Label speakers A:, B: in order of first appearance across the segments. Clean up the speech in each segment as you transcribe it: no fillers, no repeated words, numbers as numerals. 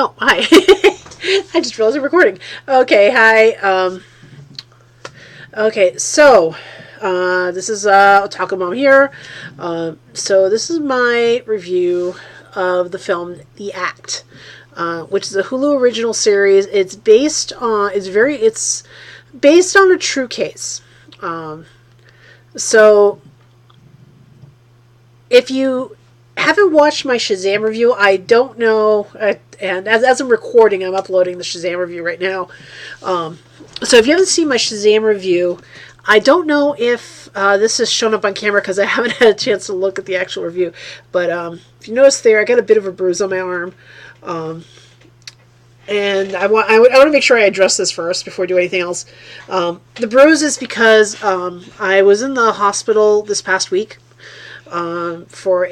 A: Oh, hi. I just realized I'm recording. Okay, hi. Okay, so this is Otaku Mom here. So this is my review of the film The Act, which is a Hulu original series. It's based on a true case. So if you haven't watched my Shazam review, I don't know. And as I'm recording, I'm uploading the Shazam review right now. So if you haven't seen my Shazam review, I don't know if this has shown up on camera because I haven't had a chance to look at the actual review. But if you notice there, I got a bit of a bruise on my arm. And I want to make sure I address this first before I do anything else. The bruise is because I was in the hospital this past week for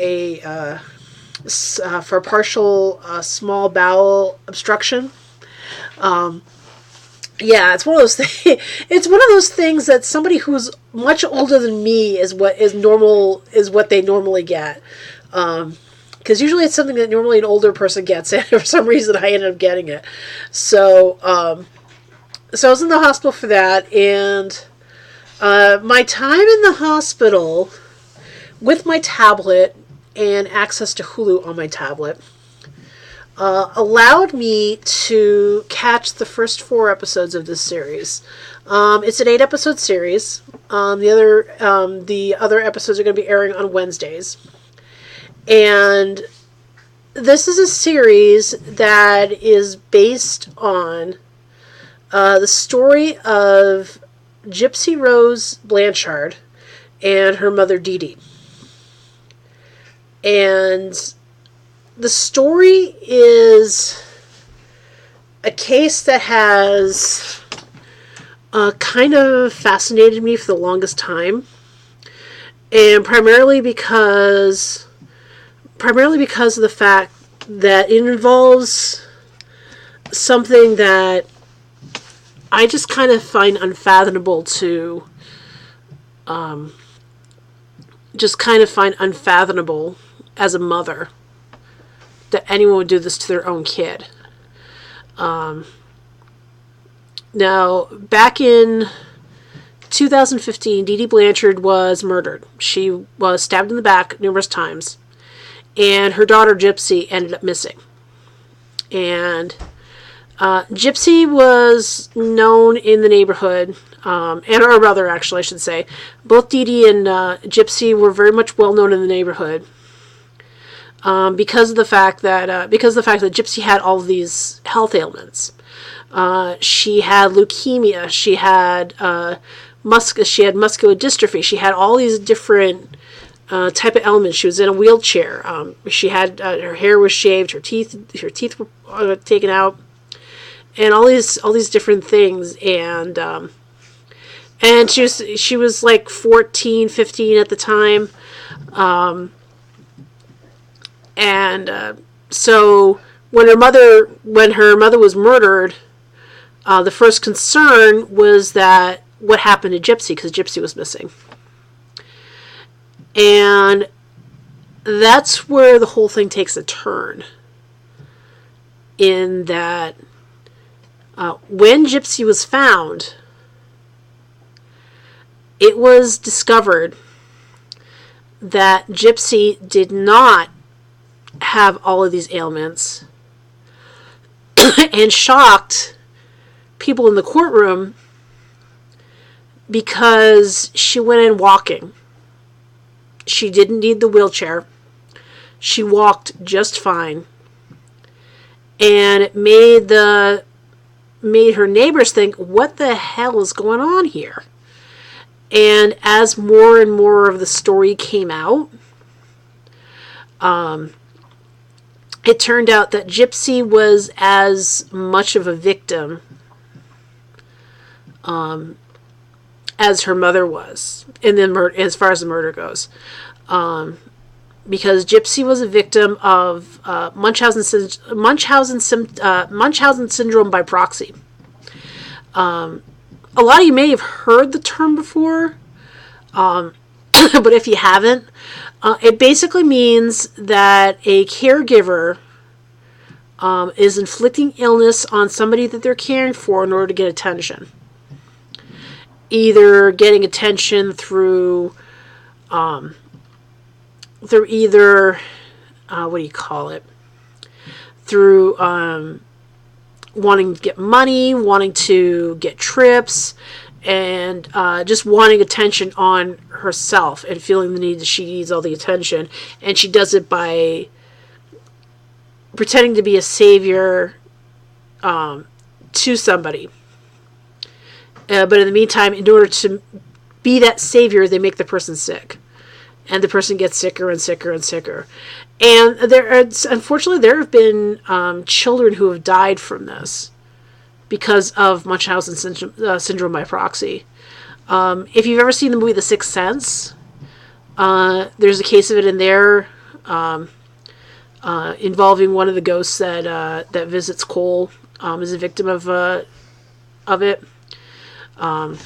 A: partial small bowel obstruction. Yeah, it's one of those things. It's one of those things that somebody who's much older than me is what they normally get. Because usually it's something that normally an older person gets, and for some reason I ended up getting it. So I was in the hospital for that, and my time in the hospital with my tablet and access to Hulu on my tablet allowed me to catch the first 4 episodes of this series. It's an 8-episode series. The other episodes are going to be airing on Wednesdays. And this is a series that is based on the story of Gypsy Rose Blanchard and her mother Dee Dee. And the story is a case that has kind of fascinated me for the longest time. And primarily because of the fact that it involves something that I just kind of find unfathomable as a mother, that anyone would do this to their own kid. Now, back in 2015, Dee Dee Blanchard was murdered. She was stabbed in the back numerous times, and her daughter Gypsy ended up missing. And Gypsy was known in the neighborhood, and her brother, actually, I should say. Both Dee Dee and Gypsy were very much well known in the neighborhood. Because of the fact that Gypsy had all of these health ailments. She had leukemia. She had muscular dystrophy. She had all these different type of elements. She was in a wheelchair. She had her hair was shaved. Her teeth were taken out, and all these different things. And she was like 14, 15 at the time. So when her mother was murdered, the first concern was that what happened to Gypsy, because Gypsy was missing. And that's where the whole thing takes a turn. In that, when Gypsy was found, it was discovered that Gypsy did not have all of these ailments, and shocked people in the courtroom because she went in walking. She didn't need the wheelchair. She walked just fine. And it made her neighbors think, what the hell is going on here? And as more and more of the story came out, it turned out that Gypsy was as much of a victim as her mother was, and then as far as the murder goes, because Gypsy was a victim of Munchausen syndrome by proxy. A lot of you may have heard the term before, but if you haven't, it basically means that a caregiver is inflicting illness on somebody that they're caring for in order to get attention. Either getting attention through either, what do you call it? Through wanting to get money, wanting to get trips, and just wanting attention on herself and feeling the need that she needs all the attention. And she does it by pretending to be a savior to somebody. But in the meantime, in order to be that savior, they make the person sick. And the person gets sicker and sicker and sicker. And unfortunately, there have been children who have died from this because of Munchausen syndrome by proxy. If you've ever seen the movie The Sixth Sense, there's a case of it in there involving one of the ghosts that visits Cole as a victim of it. And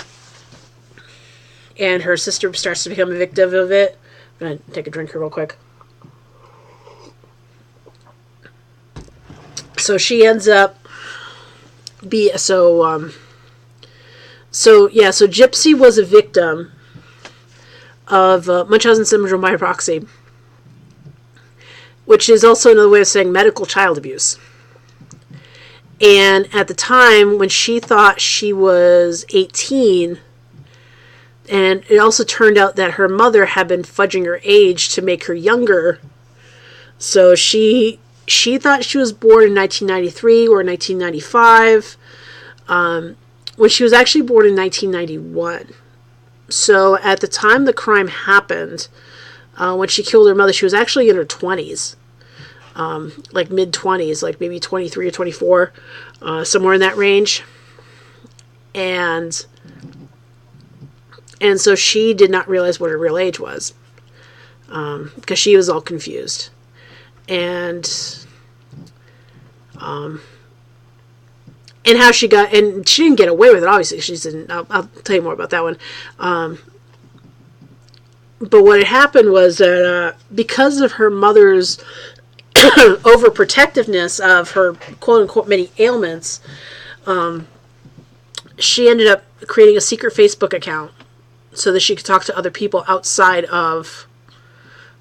A: her sister starts to become a victim of it. I'm going to take a drink here real quick. So she ends up so Gypsy was a victim of Munchausen syndrome by proxy, which is also another way of saying medical child abuse. And at the time when she thought she was 18, and it also turned out that her mother had been fudging her age to make her younger. So she thought she was born in 1993 or 1995, when she was actually born in 1991. So at the time the crime happened, when she killed her mother, she was actually in her 20s. Like mid-20s, like maybe 23 or 24, somewhere in that range. And so she did not realize what her real age was, because she was all confused. And how she got, and she didn't get away with it, obviously. She didn't. I'll tell you more about that one. But what had happened was that because of her mother's overprotectiveness of her quote-unquote many ailments, she ended up creating a secret Facebook account so that she could talk to other people outside of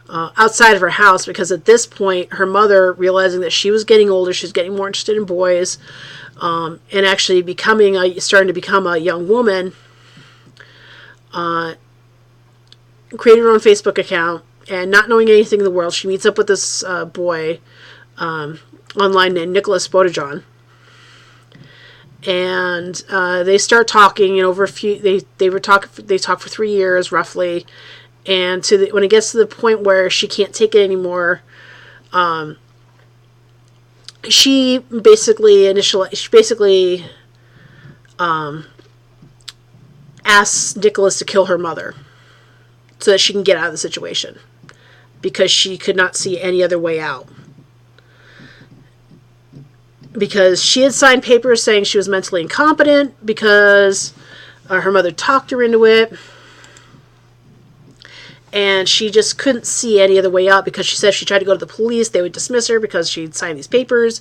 A: her house, because at this point her mother, realizing that she was getting older, she was getting more interested in boys, and actually starting to become a young woman, created her own Facebook account. And not knowing anything in the world, she meets up with this boy online named Nicholas Bodejon. And they start talking, and over a few, they talk for 3 years roughly. And when it gets to the point where she can't take it anymore, she basically asks Nicholas to kill her mother so that she can get out of the situation, because she could not see any other way out. Because she had signed papers saying she was mentally incompetent because her mother talked her into it. And she just couldn't see any other way out, because she said if she tried to go to the police, they would dismiss her because she'd signed these papers.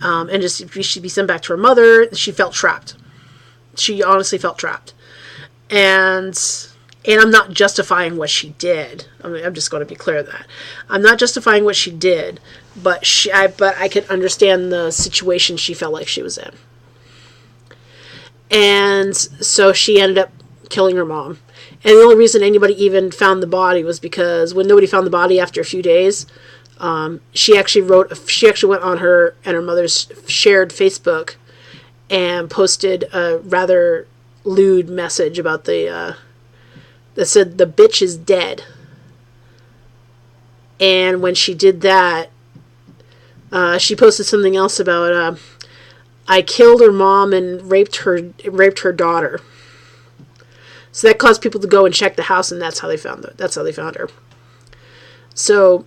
A: And just she'd be sent back to her mother. She felt trapped. She honestly felt trapped. And I'm not justifying what she did. I mean, I'm just going to be clear that I'm not justifying what she did, but I could understand the situation she felt like she was in. And so she ended up killing her mom. And the only reason anybody even found the body was because when nobody found the body after a few days, she actually went on her and her mother's shared Facebook and posted a rather lewd message about that said the bitch is dead. And when she did that, she posted something else about I killed her mom and raped her daughter. So that caused people to go and check the house, and that's how they found her. So,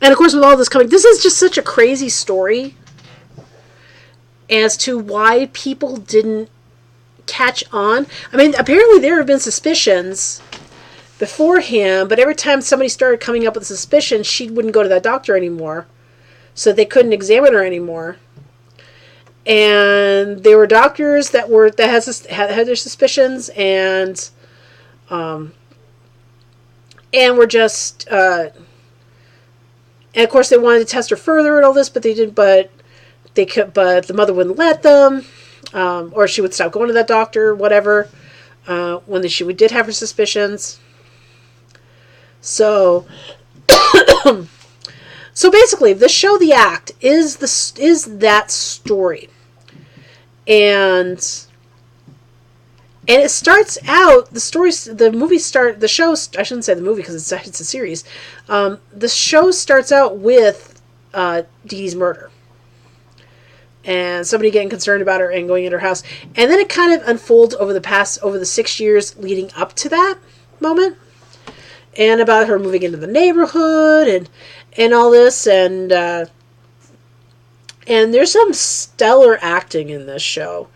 A: and of course, with all this coming, this is just such a crazy story as to why people didn't catch on. I mean, apparently there have been suspicions beforehand, but every time somebody started coming up with a suspicion, she wouldn't go to that doctor anymore. so they couldn't examine her anymore. And there were doctors that had their suspicions, and were just and of course they wanted to test her further and all this, but they didn't. But the mother wouldn't let them, or she would stop going to that doctor, whatever. When she did have her suspicions. So, so basically, the show, The Act, is that story, and it starts out the show. I shouldn't say the movie because it's a series. The show starts out with Dee Dee's murder. And somebody getting concerned about her and going into her house. And then it kind of unfolds over the 6 years leading up to that moment. And about her moving into the neighborhood and all this. And there's some stellar acting in this show.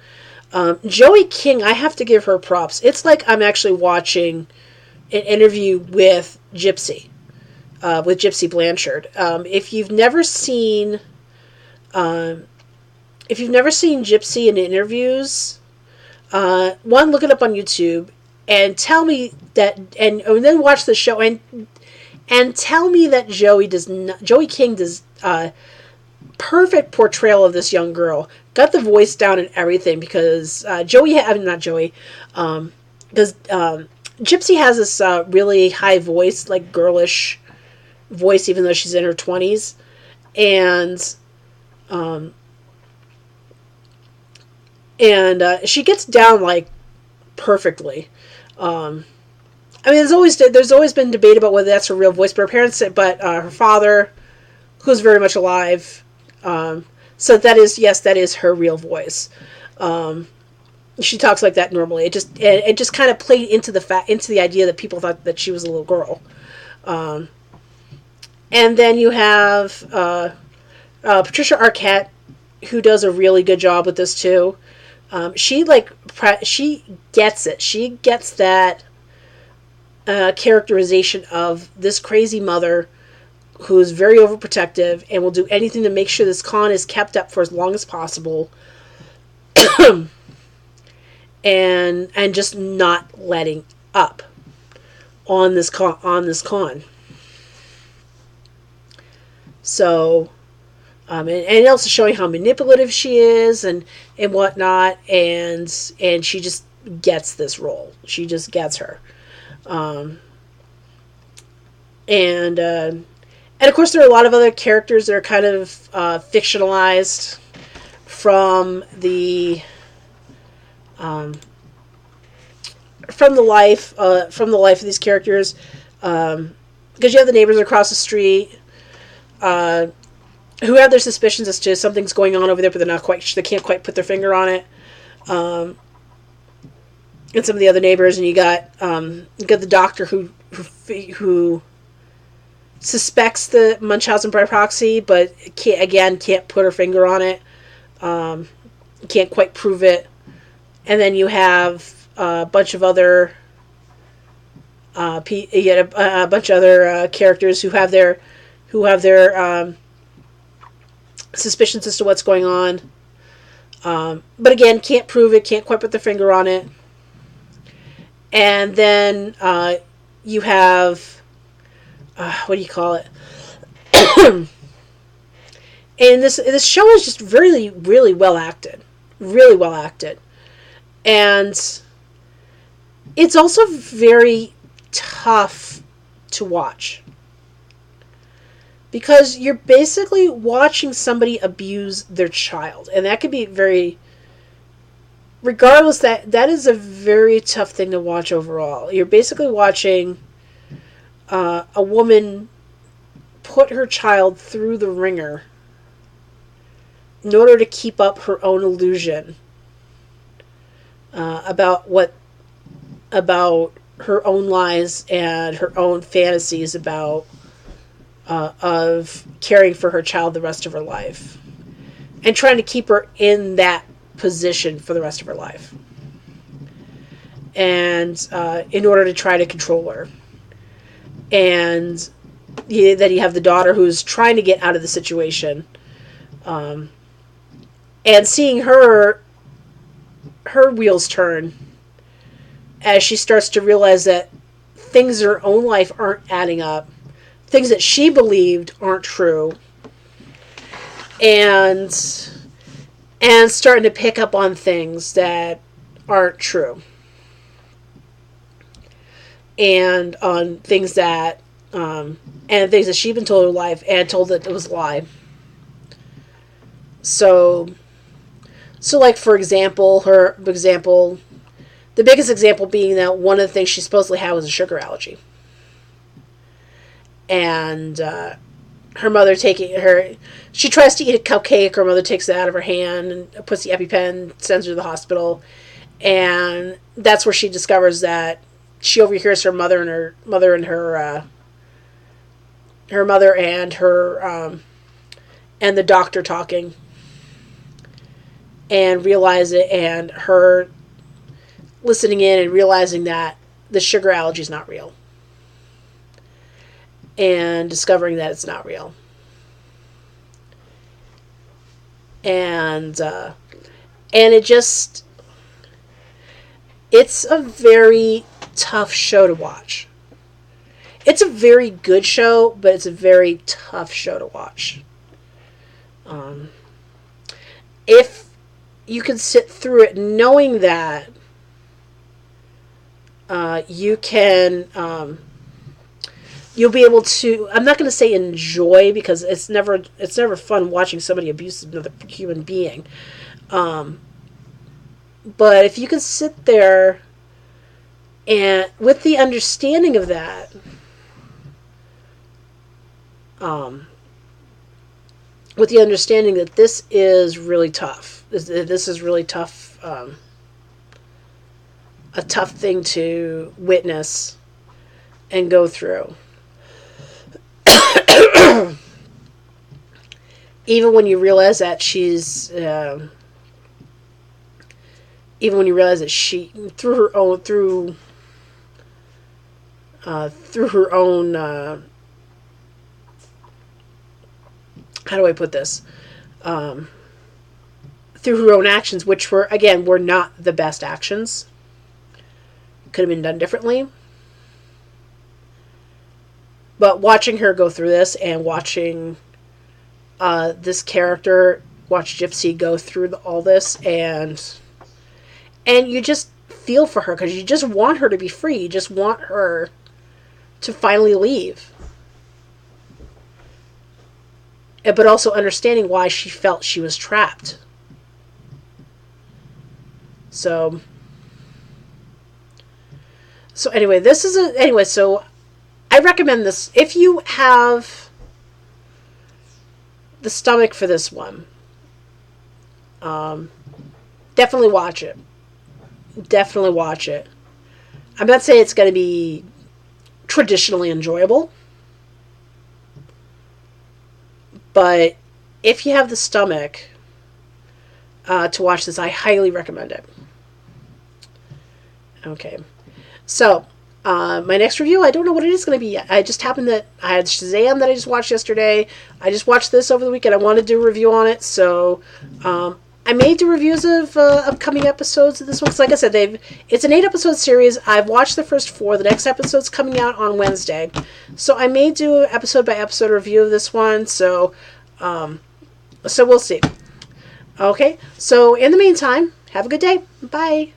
A: Joey King, I have to give her props. It's like I'm actually watching an interview with Gypsy Blanchard. If you've never seen Gypsy in interviews, one, look it up on YouTube and tell me that, and then watch the show and tell me that Joey King does perfect portrayal of this young girl. Got the voice down and everything because Gypsy has this really high voice, like girlish voice, even though she's in her 20s, and she gets down like perfectly. I mean, there's always been debate about whether that's her real voice, but her father, who's very much alive, so that is her real voice. She talks like that normally. It just kind of played into the idea that people thought that she was a little girl. And then you have Patricia Arquette, who does a really good job with this too. She gets it. She gets that characterization of this crazy mother who is very overprotective and will do anything to make sure this con is kept up for as long as possible, and just not letting up on this con. So, and also showing how manipulative she is and whatnot, and she just gets this role. She just gets her. And of course there are a lot of other characters that are kind of fictionalized from the life of these characters, because you have the neighbors across the street who have their suspicions as to something's going on over there, but they can't quite put their finger on it. And some of the other neighbors, and you got the doctor who suspects the Munchausen by proxy, but can't put her finger on it. Can't quite prove it. And then you have a bunch of other characters who have their suspicions as to what's going on. But again, can't prove it, can't quite put their finger on it. And then you have what do you call it? And this show is just really, really well acted. Really well acted. And it's also very tough to watch, because you're basically watching somebody abuse their child, and that could be regardless, that is a very tough thing to watch overall. You're basically watching a woman put her child through the ringer in order to keep up her own illusion about her own lies and her own fantasies of caring for her child the rest of her life, and trying to keep her in that position for the rest of her life, and in order to try to control her. And that you have the daughter who's trying to get out of the situation, and seeing her wheels turn as she starts to realize that things in her own life aren't adding up, things that she believed aren't true, and starting to pick up on things that aren't true, and on things that she'd been told her life and told that it was a lie. So like, for example, the biggest example being that one of the things she supposedly had was a sugar allergy. And her mother she tries to eat a cupcake, her mother takes it out of her hand and puts the EpiPen, sends her to the hospital. And that's where she discovers that she overhears her mother and her and the doctor talking, and realize it, and her listening in and realizing that the sugar allergy is not real, and discovering that it's not real. And it's a very tough show to watch. It's a very good show, but it's a very tough show to watch. If you can sit through it knowing that you can, you'll be able to, I'm not going to say enjoy, because it's never fun watching somebody abuse another human being. But if you can sit there and with the understanding of that, with the understanding that this is really tough. This is really tough, a tough thing to witness and go through. Even when you realize that she, through her own, how do I put this? Through her own actions, which were not the best actions. Could have been done differently. But watching her go through this, and watching this character, watch Gypsy go through all this, and you just feel for her, because you just want her to be free. You just want her to finally leave. But also understanding why she felt she was trapped. So anyway, so I recommend this. If you have the stomach for this one, definitely watch it. Definitely watch it. I'm not saying it's going to be traditionally enjoyable, but if you have the stomach to watch this, I highly recommend it. Okay. So, my next review, I don't know what it is going to be yet. I just happened that I had Shazam that I just watched yesterday. I just watched this over the weekend. I wanted to do a review on it, so I may do reviews of upcoming episodes of this one. Because like I said, it's an 8-episode series. I've watched the first 4. The next episode's coming out on Wednesday. So I may do an episode-by-episode review of this one, so we'll see. Okay, so in the meantime, have a good day. Bye.